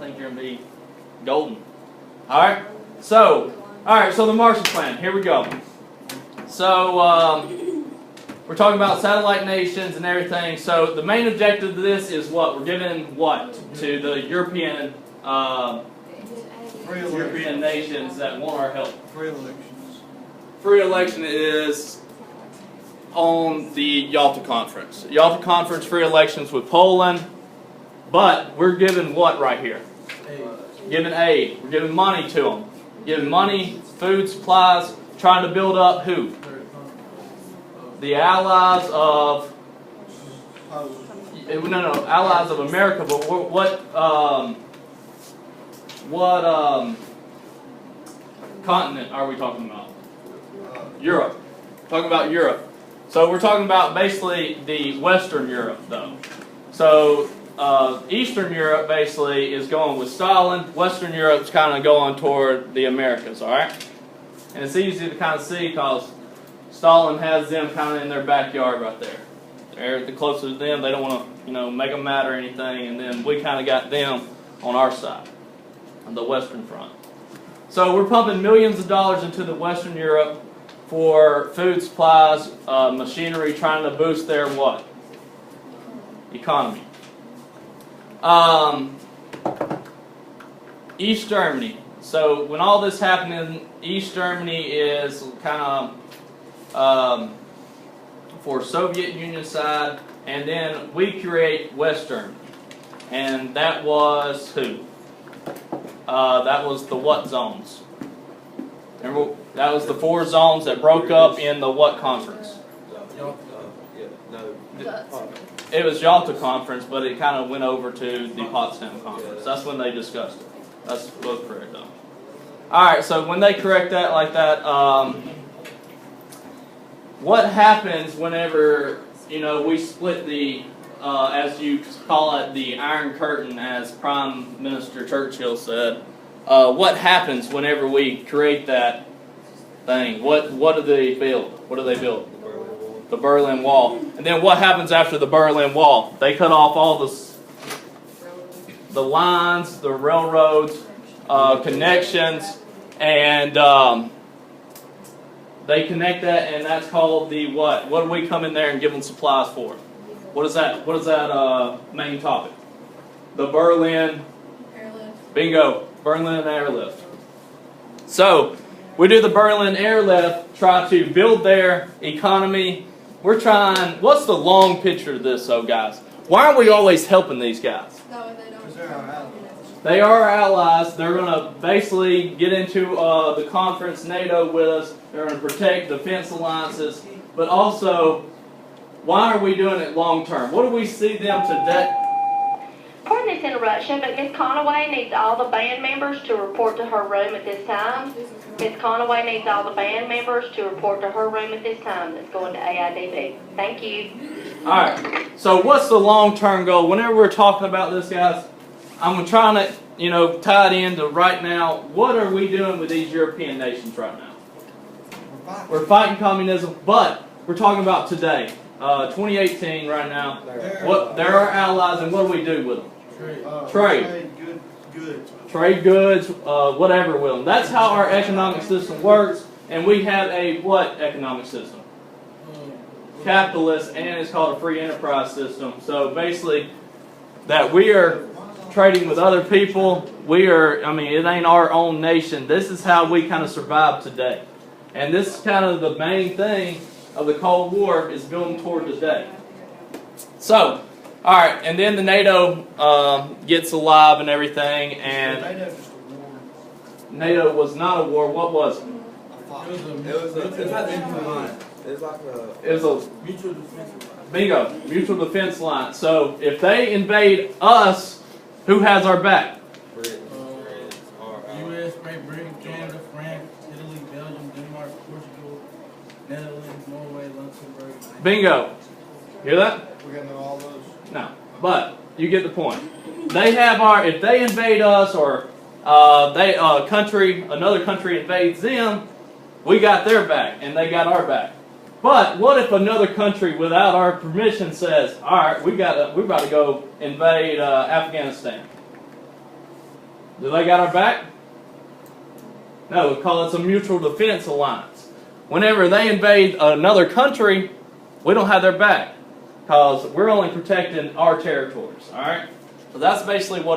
think you're going to be golden. Alright? So the Marshall Plan. Here we go. So, we're talking about satellite nations and everything. So, the main objective of this is what? We're giving what? To the European nations that want our help. Free elections. Free election is on the Yalta Conference. Yalta Conference, free elections with Poland. But we're giving what right here? Giving aid. We're giving money to them. Giving money, food, supplies, trying to build up who? The allies of... No, allies of America. But what continent are we talking about? Europe. Talking about Europe. So we're talking about basically the Western Europe, though. So Eastern Europe basically is going with Stalin. Western Europe's kind of going toward the Americas, all right? And it's easy to kind of see because Stalin has them kind of in their backyard right there. They're the closer to them. They don't want to, make them mad or anything. And then we kind of got them on our side, on the Western front. So we're pumping millions of dollars into the Western Europe for food supplies, machinery, trying to boost their what? Economy. East Germany. So when all this happened, East Germany is kind of for Soviet Union side, and then we create West Germany, and that was who? That was the what zones? Remember, that was the 4 zones that broke up in the what conference? It was Yalta Conference, but it kind of went over to the Potsdam Conference. That's when they discussed it. That's both correct, though. Alright, so when they correct that like that, what happens whenever, we split the, as you call it, the Iron Curtain, as Prime Minister Churchill said, what happens whenever we create that thing? What do they build? What do they build? The Berlin Wall. And then what happens after the Berlin Wall? They cut off all the lines, the railroads, connections, and they connect that, and that's called the what? What do we come in there and give them supplies for? What is that? What is that main topic? The Berlin Airlift. Bingo. Berlin Airlift. So we do the Berlin Airlift, try to build their economy. We're trying. What's the long picture of this, though, guys? Why aren't we always helping these guys? No, they don't. Because they're our allies. They are our allies. They're going to basically get into the conference, NATO, with us. They're going to protect defense alliances. But also, why are we doing it long term? What do we see them today? Pardon this interruption, but Ms. Conaway needs all the band members to report to her room at this time. Ms. Conaway needs all the band members to report to her room at this time that's going to AIDB. Thank you. Alright, so what's the long-term goal? Whenever we're talking about this, guys, I'm trying to, tie it into right now. What are we doing with these European nations right now? We're fighting communism, but we're talking about today. 2018 right now. They're our allies, and what do we do with them? Trade. Trade goods, whatever with them. That's how our economic system works, and we have a what economic system? Capitalist, and it's called a free enterprise system. So basically, that we are trading with other people. It ain't our own nation. This is how we kind of survive today. And this is kind of the main thing of the Cold War is building toward today. So, alright, and then the NATO gets alive and everything, and NATO was not a war. What was it? It was a mutual defense line. Bingo, mutual defense line. So if they invade us, who has our back? U.S., Great Britain, Canada, France, Italy, Belgium, Denmark, Portugal, Netherlands, Norway, Luxembourg. Bingo. Hear that? We're gonna know all those. No, but you get the point. They have our. If they invade us, or another country invades them, we got their back, and they got our back. But what if another country, without our permission, says, "All right, we're about to go invade Afghanistan"? Do they got our back? No, we call it a mutual defense alliance. Whenever they invade another country, we don't have their back because we're only protecting our territories. All right. So that's basically what it